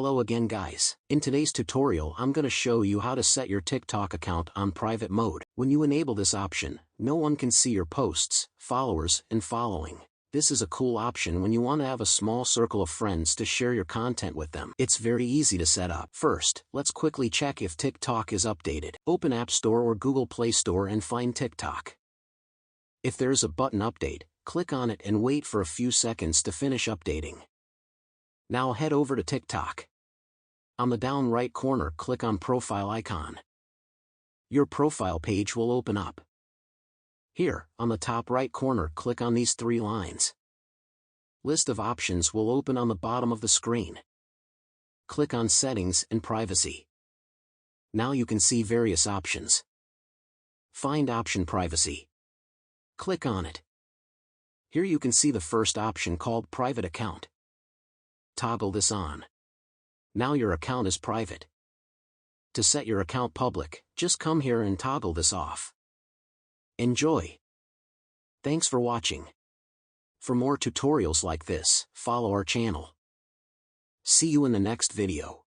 Hello again guys. In today's tutorial I'm gonna show you how to set your TikTok account on private mode. When you enable this option, no one can see your posts, followers, and following. This is a cool option when you want to have a small circle of friends to share your content with them. It's very easy to set up. First, let's quickly check if TikTok is updated. Open App Store or Google Play Store and find TikTok. If there's a button Update, click on it and wait for a few seconds to finish updating. Now head over to TikTok. On the down right corner, click on Profile icon. Your profile page will open up. Here, on the top right corner, click on these three lines. List of options will open on the bottom of the screen. Click on Settings and Privacy. Now you can see various options. Find option Privacy. Click on it. Here you can see the first option called Private Account. Toggle this on. Now your account is private. To set your account public, just come here and toggle this off. Enjoy! Thanks for watching. For more tutorials like this, follow our channel. See you in the next video.